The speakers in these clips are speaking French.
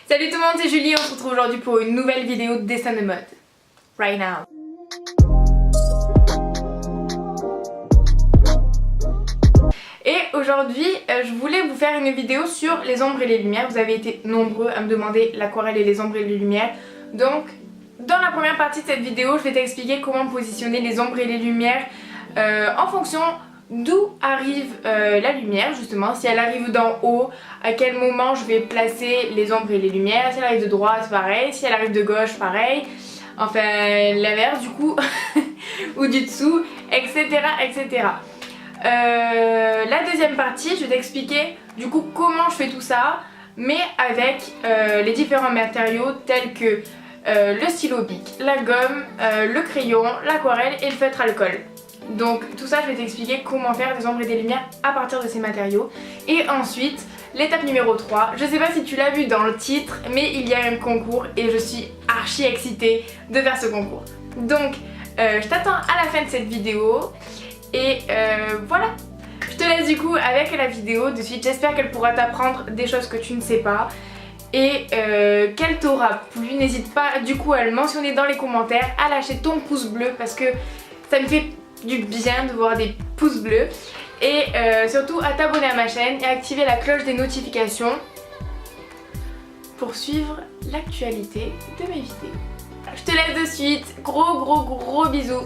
Salut tout le monde, c'est Julie, on se retrouve aujourd'hui pour une nouvelle vidéo de dessin de mode. Right now. Et aujourd'hui, je voulais vous faire une vidéo sur les ombres et les lumières. Vous avez été nombreux à me demander l'aquarelle et les ombres et les lumières. Donc, dans la première partie de cette vidéo, je vais t'expliquer comment positionner les ombres et les lumières en fonction d'où arrive la lumière, justement. Si elle arrive d'en haut, à quel moment je vais placer les ombres et les lumières. Si elle arrive de droite, pareil. Si elle arrive de gauche, pareil. Enfin, l'inverse du coup. Ou du dessous, etc. etc. La deuxième partie, je vais t'expliquer du coup comment je fais tout ça, mais avec les différents matériaux tels que le stylo bic, la gomme, le crayon, l'aquarelle et le feutre alcool. Donc tout ça, je vais t'expliquer comment faire des ombres et des lumières à partir de ces matériaux. Et ensuite, l'étape numéro 3, je sais pas si tu l'as vu dans le titre, mais il y a un concours et je suis archi excitée de faire ce concours. Donc je t'attends à la fin de cette vidéo. Et voilà, je te laisse du coup avec la vidéo de suite. J'espère qu'elle pourra t'apprendre des choses que tu ne sais pas et qu'elle t'aura plu. N'hésite pas du coup à le mentionner dans les commentaires, à lâcher ton pouce bleu parce que ça me fait du bien de voir des pouces bleus. Et surtout à t'abonner à ma chaîne et à activer la cloche des notifications pour suivre l'actualité de mes vidéos. Je te laisse de suite, gros bisous.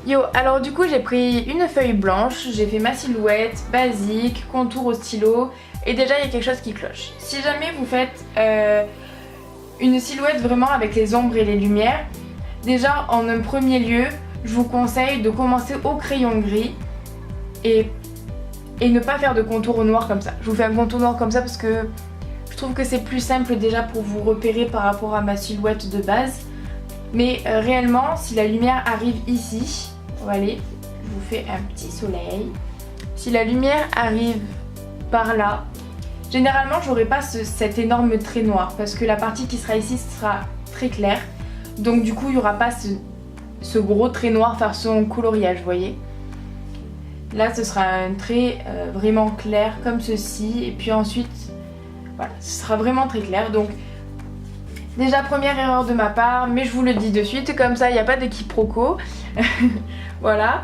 Yo, alors du coup j'ai pris une feuille blanche, j'ai fait ma silhouette basique, contour au stylo et déjà il y a quelque chose qui cloche. Si jamais vous faites une silhouette vraiment avec les ombres et les lumières, déjà en un premier lieu, je vous conseille de commencer au crayon gris et ne pas faire de contour noir comme ça. Je vous fais un contour noir comme ça parce que je trouve que c'est plus simple déjà pour vous repérer par rapport à ma silhouette de base. Mais réellement, si la lumière arrive ici, allez, je vous fais un petit soleil. Si la lumière arrive par là, généralement j'aurai pas cet énorme trait noir parce que la partie qui sera ici sera très claire. Donc du coup il n'y aura pas ce gros trait noir façon coloriage, vous voyez. Là ce sera un trait vraiment clair comme ceci et puis ensuite, voilà, ce sera vraiment très clair. Donc déjà première erreur de ma part, mais je vous le dis de suite, comme ça il n'y a pas de quiproquo. Voilà.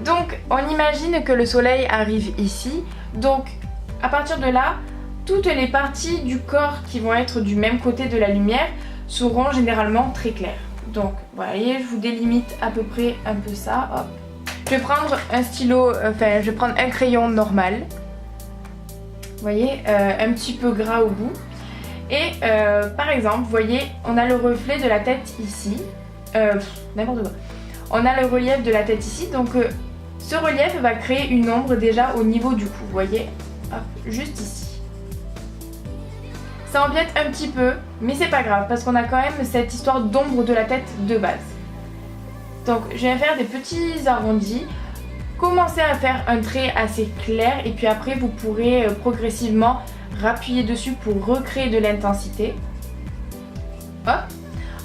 Donc on imagine que le soleil arrive ici. Donc à partir de là, toutes les parties du corps qui vont être du même côté de la lumière seront généralement très claires. Donc vous voyez, je vous délimite à peu près un peu ça. Hop. Je vais prendre un stylo, enfin je vais prendre un crayon normal. Vous voyez, un petit peu gras au bout. Et par exemple, vous voyez, on a le reflet de la tête ici. N'importe quoi. On a le relief de la tête ici. Donc ce relief va créer une ombre déjà au niveau du cou. Vous voyez, hop, juste ici. Ça empiète un petit peu, mais c'est pas grave parce qu'on a quand même cette histoire d'ombre de la tête de base. Donc je viens faire des petits arrondis. Commencez à faire un trait assez clair et puis après vous pourrez progressivement rappuyer dessus pour recréer de l'intensité. Hop.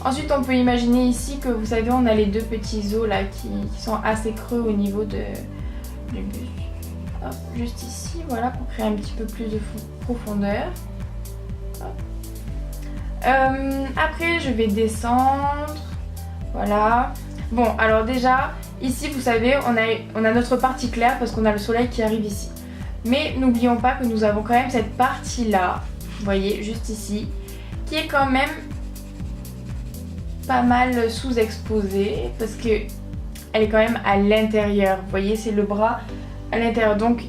Ensuite on peut imaginer ici que vous savez on a les deux petits os là qui sont assez creux au niveau du buste. Hop, juste ici, voilà, pour créer un petit peu plus de profondeur. Hop. Après je vais descendre. Voilà. Bon alors déjà ici vous savez on a notre partie claire parce qu'on a le soleil qui arrive ici. Mais n'oublions pas que nous avons quand même cette partie là, vous voyez, juste ici, qui est quand même pas mal sous-exposée parce que elle est quand même à l'intérieur. Vous voyez, c'est le bras à l'intérieur, donc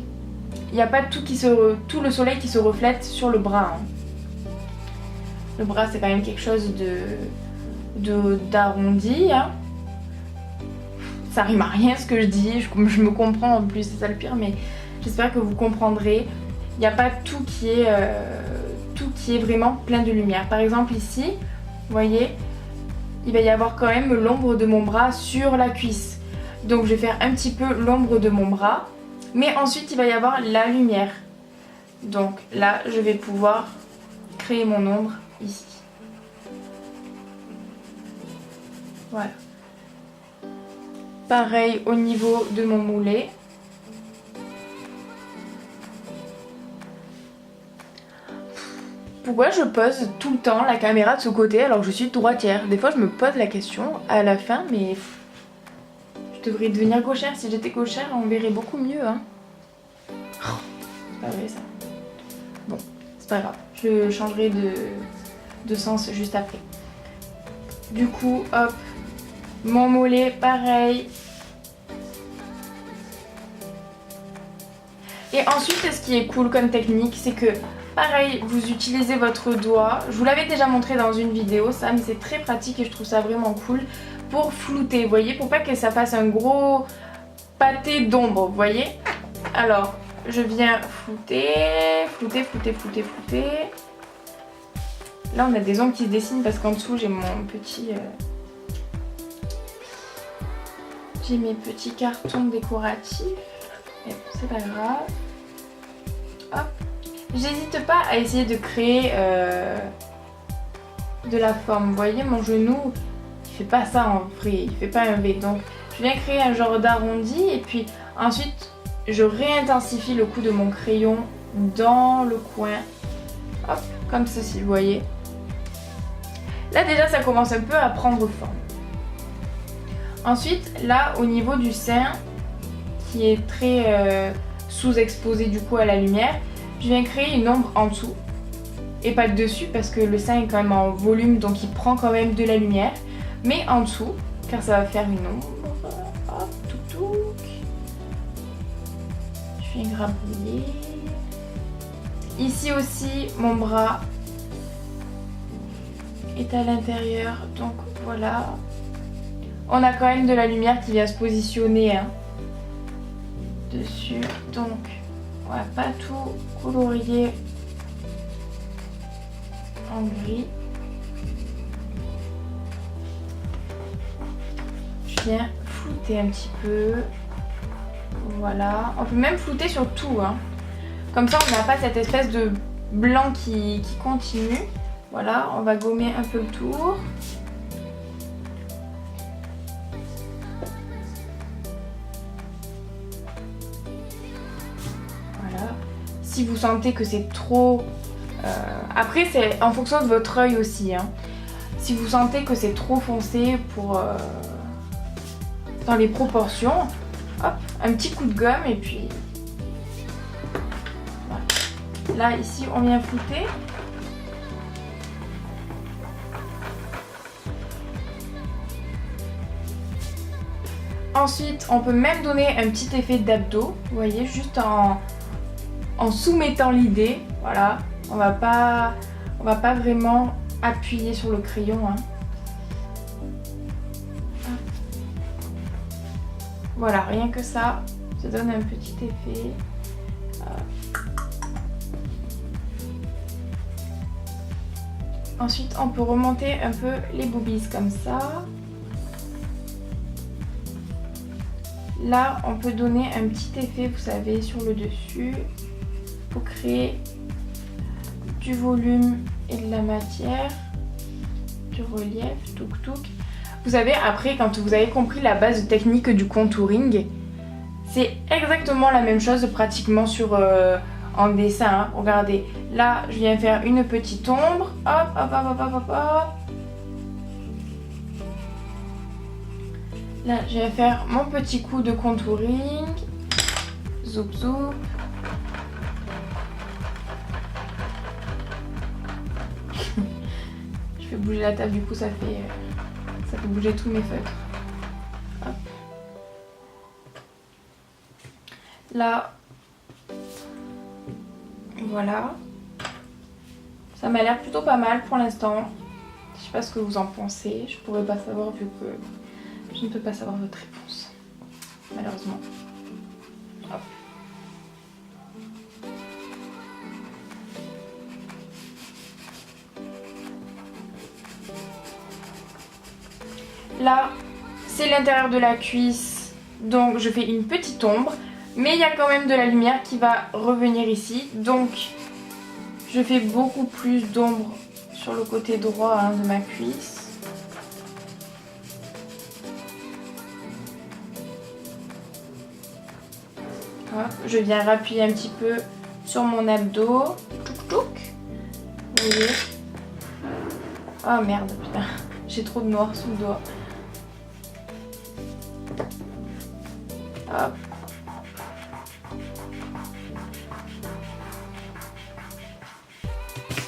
il n'y a pas tout le soleil qui se reflète sur le bras. Hein. Le bras c'est quand même quelque chose d'arrondi. Hein. Ça rime à rien ce que je dis, je me comprends en plus, c'est ça le pire, mais j'espère que vous comprendrez. Il n'y a pas tout qui est vraiment plein de lumière. Par exemple ici, vous voyez, il va y avoir quand même l'ombre de mon bras sur la cuisse. Donc je vais faire un petit peu l'ombre de mon bras. Mais ensuite il va y avoir la lumière. Donc là je vais pouvoir créer mon ombre ici. Voilà. Pareil au niveau de mon moulet. Pourquoi je pose tout le temps la caméra de ce côté alors que je suis droitière? Des fois je me pose la question à la fin, mais je devrais devenir gauchère. Si j'étais gauchère, on verrait beaucoup mieux, hein. Oh, c'est pas vrai ça. Bon, c'est pas grave. Je changerai de sens juste après. Du coup, hop, mon mollet, pareil. Et ensuite, ce qui est cool comme technique, c'est que pareil, vous utilisez votre doigt. Je vous l'avais déjà montré dans une vidéo, ça, mais c'est très pratique et je trouve ça vraiment cool pour flouter, vous voyez, pour pas que ça fasse un gros pâté d'ombre, vous voyez. Alors, je viens flouter. Là, on a des ombres qui se dessinent parce qu'en dessous, j'ai mon petit... J'ai mes petits cartons décoratifs. Mais bon, c'est pas grave. Hop. J'hésite pas à essayer de créer de la forme. Vous voyez, mon genou, il fait pas ça en vrai, il fait pas un V. Donc, je viens créer un genre d'arrondi et puis ensuite, je réintensifie le coup de mon crayon dans le coin. Hop, comme ceci, vous voyez. Là, déjà, ça commence un peu à prendre forme. Ensuite, là, au niveau du sein, qui est très sous-exposé du coup à la lumière, je viens créer une ombre en dessous et pas dessus parce que le sein est quand même en volume, donc il prend quand même de la lumière, mais en dessous car ça va faire une ombre. Hop, touc. Je viens grabouiller. Ici aussi mon bras est à l'intérieur, donc voilà. On a quand même de la lumière qui vient se positionner dessus, donc on va pas tout colorier en gris. Je viens flouter un petit peu. Voilà. On peut même flouter sur tout, hein. Comme ça, on n'a pas cette espèce de blanc qui continue. Voilà, on va gommer un peu le tour. Si vous sentez que c'est trop... Après, c'est en fonction de votre œil aussi, hein. Si vous sentez que c'est trop foncé pour dans les proportions, hop, un petit coup de gomme et puis... Voilà. Là, ici, on vient flouter. Ensuite, on peut même donner un petit effet d'abdos, vous voyez, juste en soumettant l'idée, voilà, on va pas vraiment appuyer sur le crayon, hein. Voilà, rien que ça donne un petit effet. Ensuite, on peut remonter un peu les boobies comme ça. Là, on peut donner un petit effet, vous savez, sur le dessus pour créer du volume et de la matière, du relief, touc. Vous savez, après, quand vous avez compris la base technique du contouring, c'est exactement la même chose pratiquement sur en dessin, hein. Regardez, là, je viens faire une petite ombre, hop. Là, je vais faire mon petit coup de contouring. Zoup. Je fais bouger la table, du coup ça fait bouger tous mes feutres. Hop. Là, voilà. Ça m'a l'air plutôt pas mal pour l'instant. Je sais pas ce que vous en pensez. Je pourrais pas savoir vu que je ne peux pas savoir votre réponse, malheureusement. Hop. Là, c'est l'intérieur de la cuisse, donc je fais une petite ombre, mais il y a quand même de la lumière qui va revenir ici, donc je fais beaucoup plus d'ombre sur le côté droit, hein, de ma cuisse. Hop, je viens rappuyer un petit peu sur mon abdos. Touc. Vous voyez? Oh merde, putain. J'ai trop de noir sous le doigt. Hop.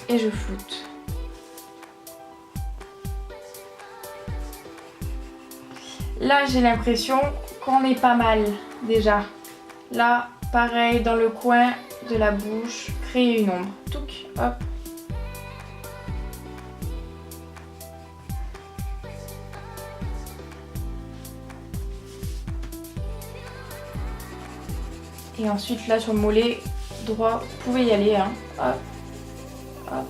Et je floute. Là, j'ai l'impression qu'on est pas mal déjà. Là, pareil, dans le coin de la bouche, créer une ombre. Touc, hop. Et ensuite, là, sur le mollet droit, vous pouvez y aller, hein. Hop, hop.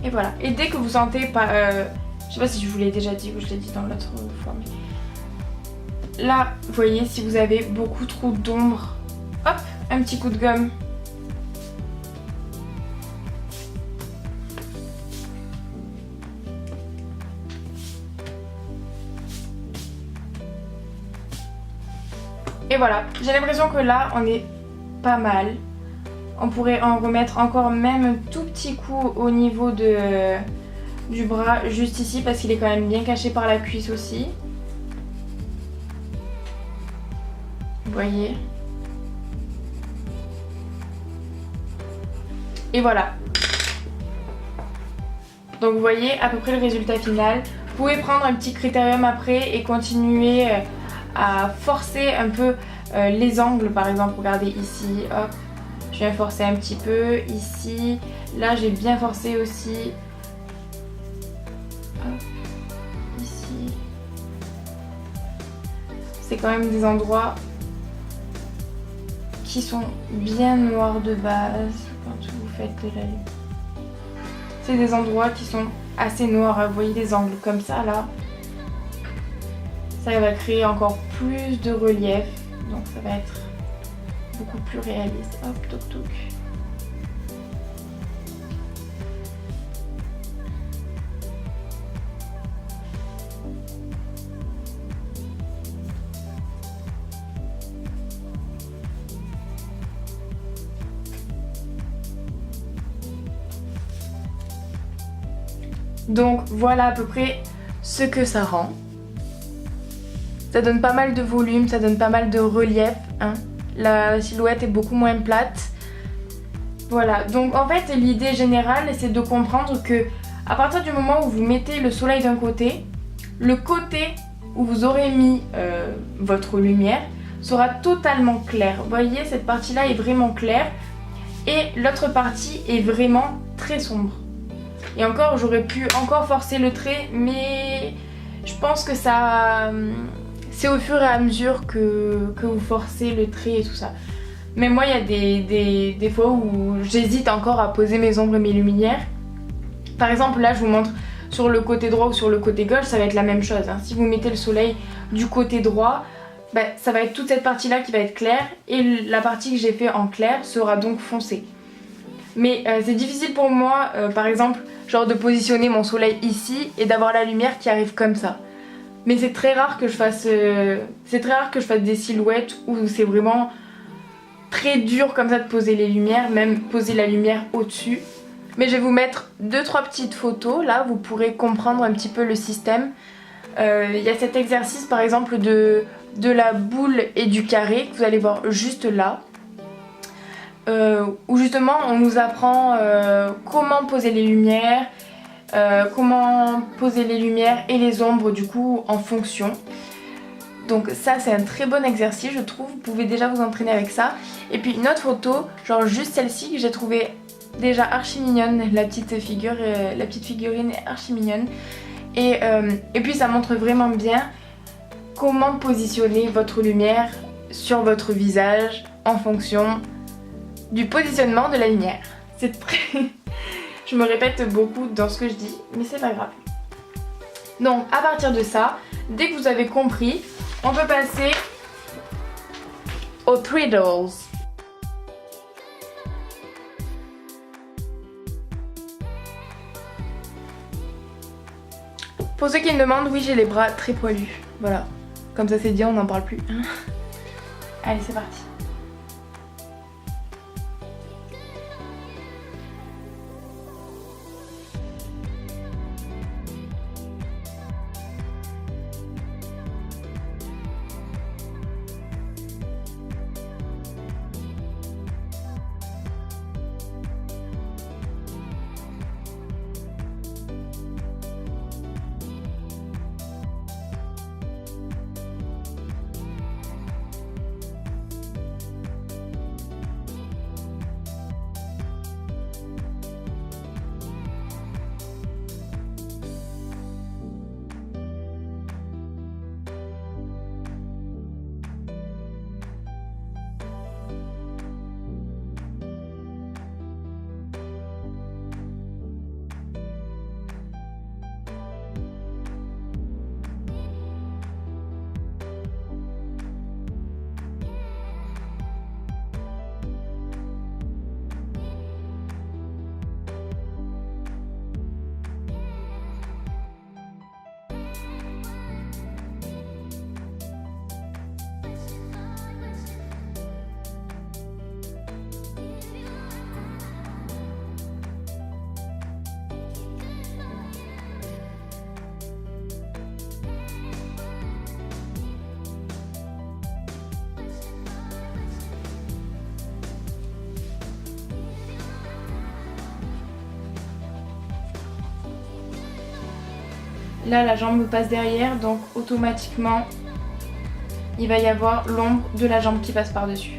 Et voilà. Et dès que vous sentez pas... je sais pas si je vous l'ai déjà dit ou je l'ai dit dans l'autre fois, mais... Là, vous voyez, si vous avez beaucoup trop d'ombre, hop, un petit coup de gomme. Et voilà, j'ai l'impression que là, on est pas mal. On pourrait en remettre encore même un tout petit coup au niveau du bras, juste ici, parce qu'il est quand même bien caché par la cuisse aussi. Vous voyez? Et voilà. Donc vous voyez à peu près le résultat final. Vous pouvez prendre un petit critérium après et continuer à forcer un peu les angles, par exemple. Regardez ici, hop. Je viens forcer un petit peu ici. Là, j'ai bien forcé aussi. Hop. Ici. C'est quand même des endroits qui sont bien noirs de base quand vous faites de la lumière. C'est des endroits qui sont assez noirs. Vous voyez les angles comme ça là. Ça va créer encore plus de relief. Donc ça va être beaucoup plus réaliste. Hop, toc toc. Donc voilà à peu près ce que ça rend. Ça donne pas mal de volume, ça donne pas mal de relief, hein. La silhouette est beaucoup moins plate. Voilà, donc en fait l'idée générale c'est de comprendre que à partir du moment où vous mettez le soleil d'un côté, le côté où vous aurez mis votre lumière sera totalement clair. Vous voyez, cette partie là est vraiment claire et l'autre partie est vraiment très sombre. Et encore, j'aurais pu encore forcer le trait, mais je pense que ça... c'est au fur et à mesure que vous forcez le trait et tout ça. Mais moi, il y a des fois où j'hésite encore à poser mes ombres et mes lumières. Par exemple, là, je vous montre sur le côté droit ou sur le côté gauche, ça va être la même chose, hein. Si vous mettez le soleil du côté droit, bah, ça va être toute cette partie-là qui va être claire et la partie que j'ai fait en clair sera donc foncée. Mais c'est difficile pour moi, par exemple, genre de positionner mon soleil ici et d'avoir la lumière qui arrive comme ça. Mais c'est très rare que je fasse des silhouettes où c'est vraiment très dur comme ça de poser les lumières, même poser la lumière au-dessus. Mais je vais vous mettre 2-3 petites photos, là vous pourrez comprendre un petit peu le système. Il y a cet exercice par exemple de la boule et du carré que vous allez voir juste là. Où justement on nous apprend comment poser les lumières, comment poser les lumières et les ombres du coup en fonction. Donc ça c'est un très bon exercice je trouve, vous pouvez déjà vous entraîner avec ça. Et puis une autre photo, genre juste celle-ci que j'ai trouvée déjà archi mignonne, la petite figurine est archi mignonne. Et puis ça montre vraiment bien comment positionner votre lumière sur votre visage en fonction du positionnement de la lumière. C'est très... je me répète beaucoup dans ce que je dis, mais c'est pas grave. Donc à partir de ça, dès que vous avez compris, on peut passer aux triddles. Pour ceux qui me demandent, oui j'ai les bras très poilus. Voilà, comme ça c'est dit, on n'en parle plus. Allez c'est parti. Là la jambe me passe derrière, donc automatiquement il va y avoir l'ombre de la jambe qui passe par-dessus.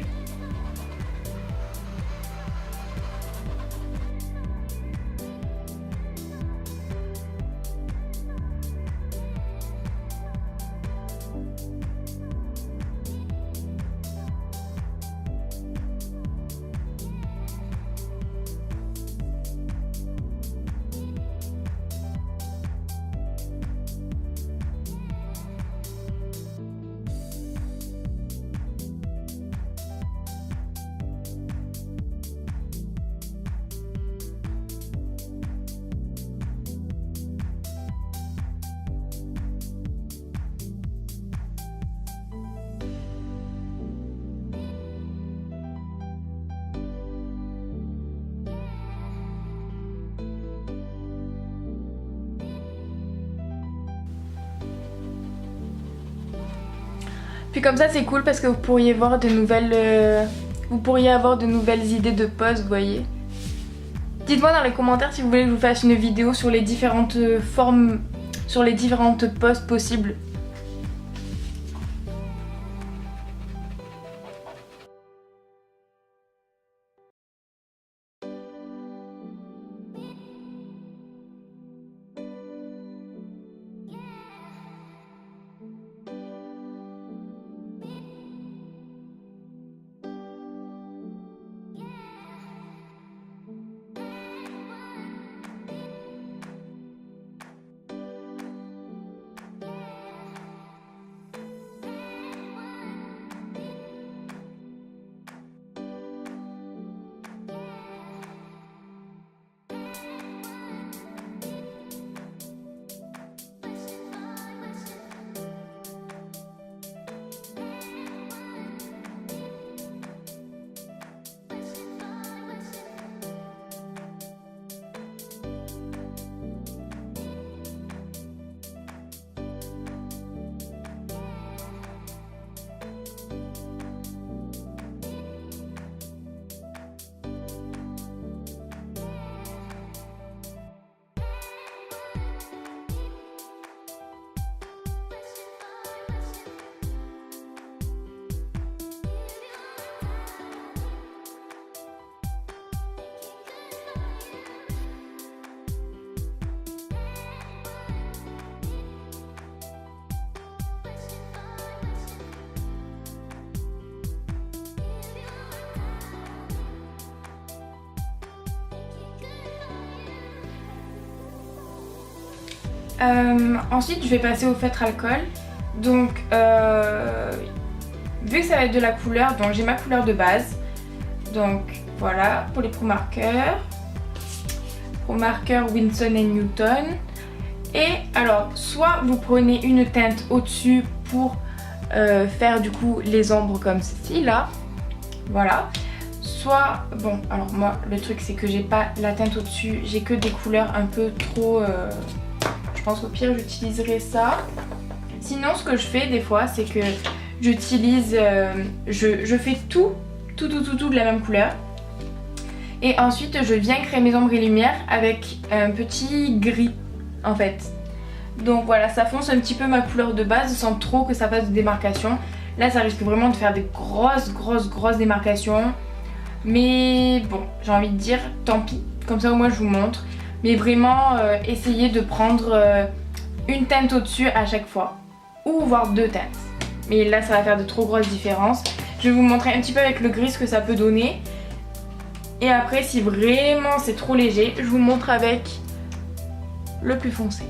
Puis comme ça c'est cool parce que vous pourriez voir de nouvelles... vous pourriez avoir de nouvelles idées de poses, vous voyez. Dites-moi dans les commentaires si vous voulez que je vous fasse une vidéo sur les différentes formes, sur les différentes poses possibles. Ensuite je vais passer au feutre alcool. Donc vu que ça va être de la couleur, donc j'ai ma couleur de base. Donc voilà pour les Pro Marker. Pro Marker Winston & Newton. Et alors, soit vous prenez une teinte au-dessus pour faire du coup les ombres comme ceci là, voilà. Soit, bon, alors moi le truc c'est que j'ai pas la teinte au-dessus, j'ai que des couleurs un peu trop, je pense qu'au pire j'utiliserai ça. Sinon ce que je fais des fois c'est que j'utilise, je fais tout de la même couleur. Et ensuite je viens créer mes ombres et lumières avec un petit gris en fait. Donc voilà, ça fonce un petit peu ma couleur de base sans trop que ça fasse de démarcation. Là ça risque vraiment de faire des grosses démarcations. Mais bon, j'ai envie de dire tant pis, comme ça au moins je vous montre. Mais vraiment essayez de prendre une teinte au-dessus à chaque fois. Ou voire deux teintes. Mais là ça va faire de trop grosses différences. Je vais vous montrer un petit peu avec le gris ce que ça peut donner. Et après si vraiment c'est trop léger, je vous montre avec le plus foncé.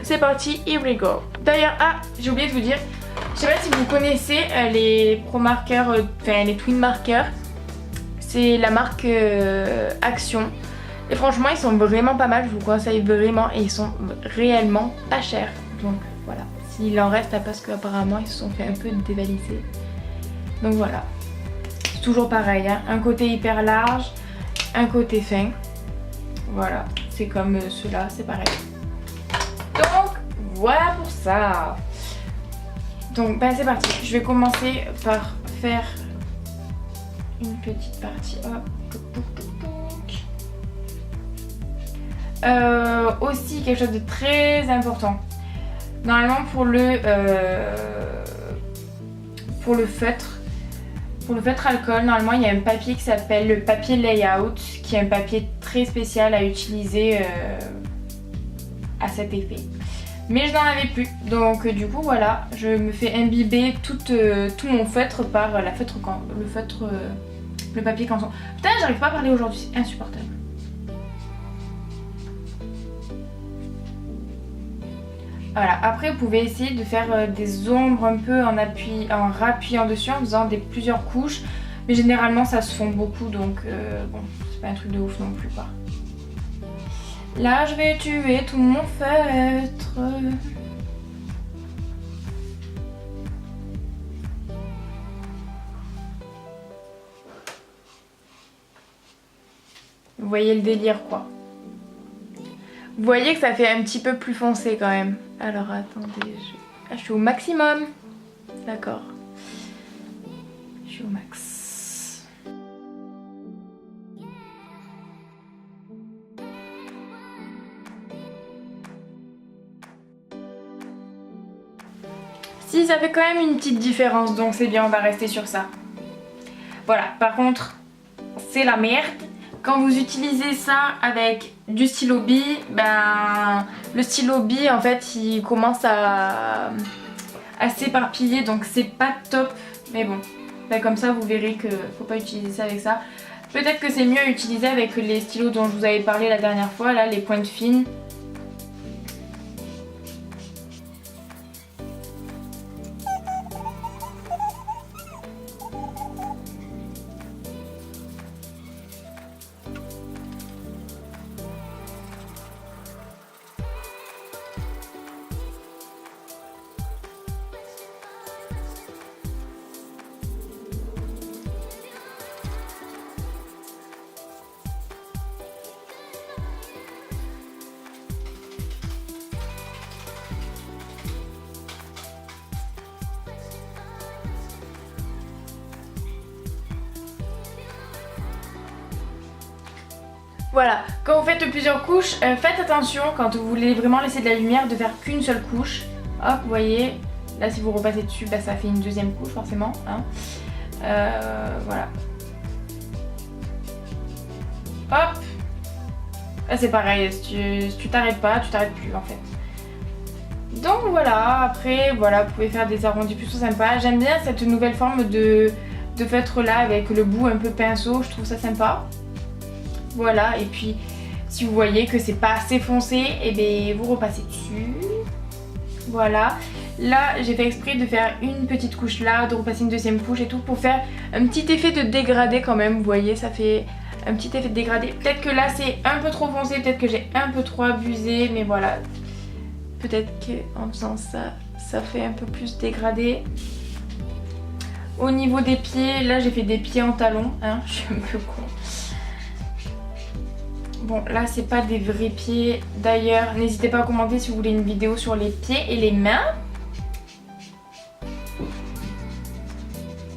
C'est parti, here we go. D'ailleurs, ah, j'ai oublié de vous dire, je sais pas si vous connaissez les pro marqueurs, enfin les twin marqueurs. C'est la marque Action. Et franchement, ils sont vraiment pas mal, je vous conseille vraiment. Et ils sont réellement pas chers. Donc voilà, s'il en reste, parce qu'apparemment ils se sont fait un peu dévaliser. Donc voilà. C'est toujours pareil, hein. Un côté hyper large, un côté fin. Voilà, c'est comme ceux-là, c'est pareil. Donc voilà pour ça. Donc bah, c'est parti, je vais commencer par faire une petite partie. Aussi quelque chose de très important. Normalement pour le feutre, alcool, normalement il y a un papier qui s'appelle le papier layout, qui est un papier très spécial à utiliser à cet effet. Mais je n'en avais plus, donc du coup voilà, je me fais imbiber tout mon feutre par le papier canson. Putain, j'arrive pas à parler aujourd'hui, c'est insupportable. Voilà, après vous pouvez essayer de faire des ombres un peu en rappuyant dessus, en faisant plusieurs couches. Mais généralement ça se fond beaucoup, donc bon, c'est pas un truc de ouf non plus quoi. Là je vais tuer tout mon feutre. Vous voyez le délire quoi. Vous voyez que ça fait un petit peu plus foncé quand même. Alors attendez, je suis au maximum. D'accord. Je suis au max. Si, ça fait quand même une petite différence, donc c'est bien, on va rester sur ça. Voilà, par contre, c'est la merde. Quand vous utilisez ça avec du stylo B, ben le stylo B en fait il commence à s'éparpiller, donc c'est pas top. Mais bon, ben, comme ça vous verrez que faut pas utiliser ça avec ça. Peut-être que c'est mieux à utiliser avec les stylos dont je vous avais parlé la dernière fois, là les pointes fines. Voilà, quand vous faites plusieurs couches, faites attention quand vous voulez vraiment laisser de la lumière de faire qu'une seule couche. Hop, vous voyez, là si vous repassez dessus, bah, ça fait une deuxième couche forcément. Hein. Voilà. Hop. Là c'est pareil, si tu t'arrêtes pas, tu t'arrêtes plus en fait. Donc voilà, après voilà, vous pouvez faire des arrondis plutôt sympas. J'aime bien cette nouvelle forme de feutre là avec le bout un peu pinceau, je trouve ça sympa. Voilà, et puis si vous voyez que c'est pas assez foncé, et bien vous repassez dessus. Voilà, là j'ai fait exprès de faire une petite couche là, de repasser une deuxième couche et tout pour faire un petit effet de dégradé quand même. Vous voyez, ça fait un petit effet de dégradé. Peut-être que là c'est un peu trop foncé, peut-être que j'ai un peu trop abusé, mais voilà. Peut-être qu'en faisant ça, ça fait un peu plus dégradé. Au niveau des pieds, là j'ai fait des pieds en talons, hein, je suis un peu con. Bon, là c'est pas des vrais pieds. D'ailleurs, n'hésitez pas à commenter si vous voulez une vidéo sur les pieds et les mains.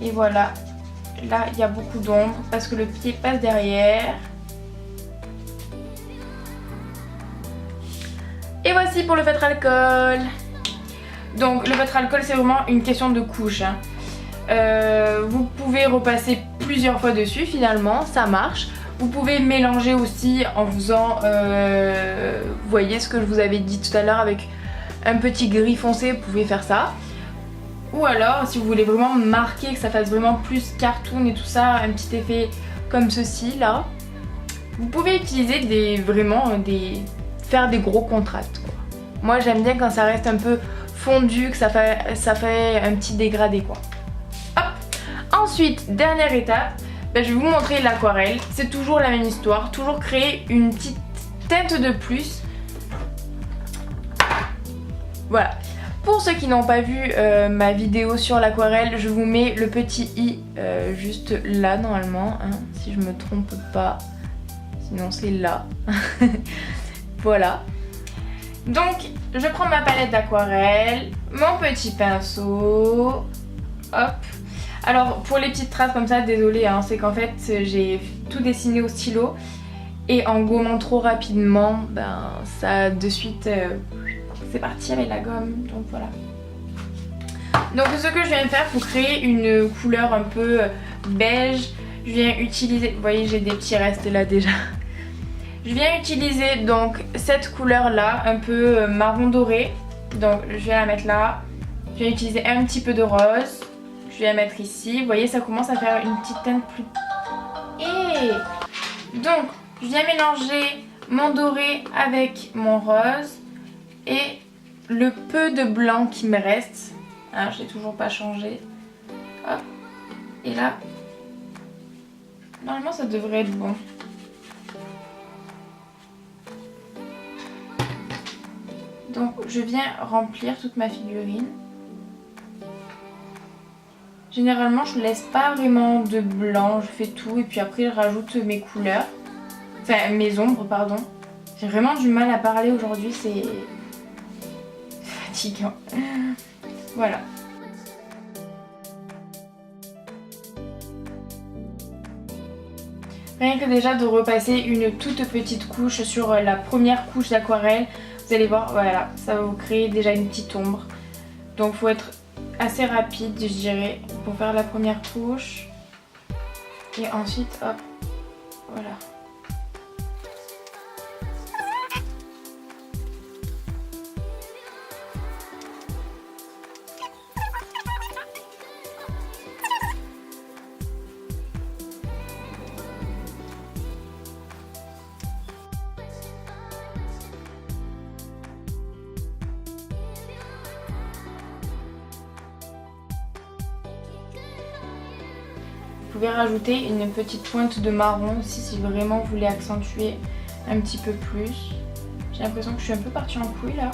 Et voilà, là il y a beaucoup d'ombre parce que le pied passe derrière. Et voici pour le feutre alcool. Donc le feutre alcool c'est vraiment une question de couche, hein. Vous pouvez repasser plusieurs fois dessus finalement, ça marche. Vous pouvez mélanger aussi en faisant, vous voyez ce que je vous avais dit tout à l'heure avec un petit gris foncé, vous pouvez faire ça. Ou alors si vous voulez vraiment marquer, que ça fasse vraiment plus cartoon et tout ça, un petit effet comme ceci là, vous pouvez utiliser faire des gros contrastes quoi. Moi j'aime bien quand ça reste un peu fondu, que ça fait un petit dégradé quoi. Hop. Ensuite, dernière étape, je vais vous montrer l'aquarelle. C'est toujours la même histoire, toujours créer une petite teinte de plus. Voilà. Pour ceux qui n'ont pas vu ma vidéo sur l'aquarelle, je vous mets le petit i juste là normalement, hein, si je me trompe pas. Sinon c'est là. Voilà. Donc je prends ma palette d'aquarelle, mon petit pinceau, hop. Alors pour les petites traces comme ça, désolée, hein, c'est qu'en fait j'ai tout dessiné au stylo et en gommant trop rapidement, ben ça de suite c'est parti avec la gomme, donc voilà. Donc ce que je viens de faire pour créer une couleur un peu beige, je viens utiliser, vous voyez j'ai des petits restes là déjà. Je viens utiliser donc cette couleur là, un peu marron doré, donc je vais la mettre là. Je viens utiliser un petit peu de rose, je vais la mettre ici, vous voyez ça commence à faire une petite teinte plus... Et donc je viens mélanger mon doré avec mon rose. Et le peu de blanc qui me reste, hein, je l'ai toujours pas changé. Hop. Et là, normalement ça devrait être bon. Donc je viens remplir toute ma figurine. Généralement je laisse pas vraiment de blanc, je fais tout et puis après je rajoute mes couleurs. Enfin mes ombres pardon. J'ai vraiment du mal à parler aujourd'hui, c'est... fatigant. Voilà. Rien que déjà de repasser une toute petite couche sur la première couche d'aquarelle, vous allez voir, voilà, ça va vous créer déjà une petite ombre. Donc il faut être assez rapide, je dirais, pour faire la première couche. Et ensuite, hop, voilà. Vous pouvez rajouter une petite pointe de marron aussi si vraiment vous voulez accentuer un petit peu plus. J'ai l'impression que je suis un peu partie en couille là.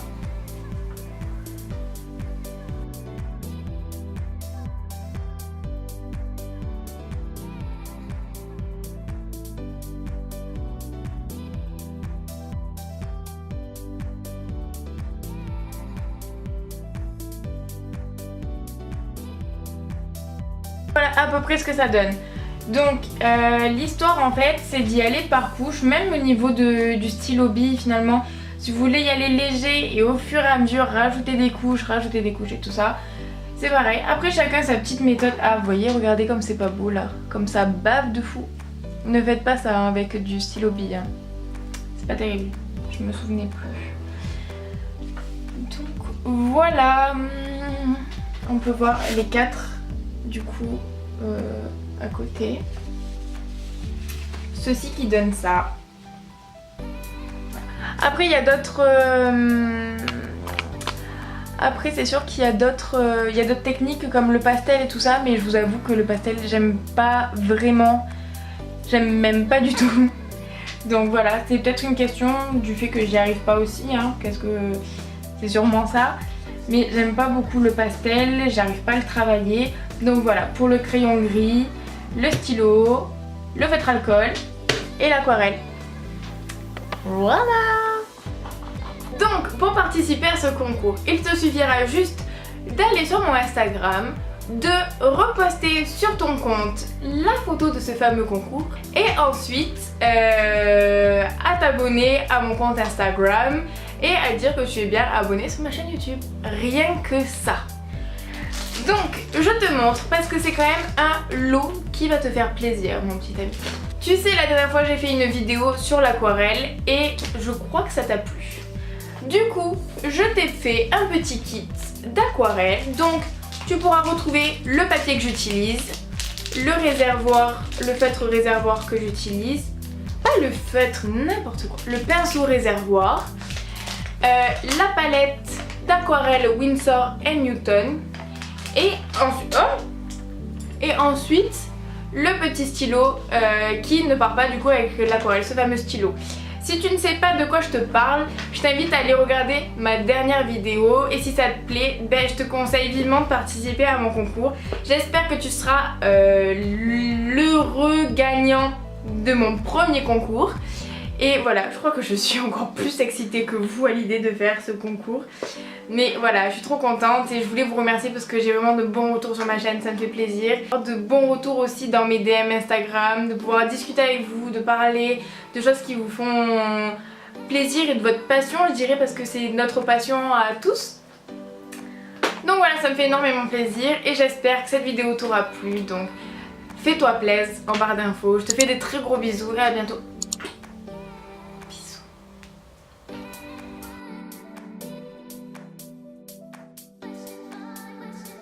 Voilà à peu près ce que ça donne. Donc l'histoire en fait c'est d'y aller par couche, même au niveau du stylo bille finalement. Si vous voulez y aller léger et au fur et à mesure rajouter des couches et tout ça, c'est pareil. Après chacun sa petite méthode. Ah vous voyez, regardez comme c'est pas beau là, comme ça bave de fou. Ne faites pas ça avec du stylo bille, hein. C'est pas terrible, je me souvenais plus. Donc voilà, on peut voir les 4 du coup à côté. Ceci qui donne ça. Après il y a d'autres... Après c'est sûr qu'il y a d'autres techniques comme le pastel et tout ça, mais je vous avoue que le pastel j'aime pas vraiment. j'aime même pas du tout. Donc voilà, c'est peut-être une question du fait que j'y arrive pas aussi, hein. Qu'est-ce que... c'est sûrement ça. Mais j'aime pas beaucoup le pastel, j'arrive pas à le travailler. Donc voilà, pour le crayon gris, le stylo, le feutre alcool et l'aquarelle. Voilà. Donc pour participer à ce concours, il te suffira juste d'aller sur mon Instagram, de reposter sur ton compte la photo de ce fameux concours et ensuite à t'abonner à mon compte Instagram et à dire que tu es bien abonné sur ma chaîne YouTube. Rien que ça. Donc je te montre parce que c'est quand même un lot qui va te faire plaisir mon petit ami. Tu sais, la dernière fois j'ai fait une vidéo sur l'aquarelle et je crois que ça t'a plu. Du coup je t'ai fait un petit kit d'aquarelle. Donc tu pourras retrouver le papier que j'utilise, le réservoir, le feutre réservoir que j'utilise, pas le feutre, n'importe quoi, le pinceau réservoir, la palette d'aquarelle Winsor & Newton et ensuite le petit stylo qui ne part pas du coup avec l'aquarelle, ce fameux stylo. Si tu ne sais pas de quoi je te parle, je t'invite à aller regarder ma dernière vidéo et si ça te plaît, je te conseille vivement de participer à mon concours. J'espère que tu seras l'heureux gagnant de mon premier concours. Et voilà, je crois que je suis encore plus excitée que vous à l'idée de faire ce concours. Mais voilà, je suis trop contente et je voulais vous remercier parce que j'ai vraiment de bons retours sur ma chaîne, ça me fait plaisir. De bons retours aussi dans mes DM Instagram, de pouvoir discuter avec vous, de parler de choses qui vous font plaisir et de votre passion, je dirais, parce que c'est notre passion à tous. Donc voilà, ça me fait énormément plaisir et j'espère que cette vidéo t'aura plu. Donc fais-toi plaisir en barre d'infos, je te fais des très gros bisous et à bientôt.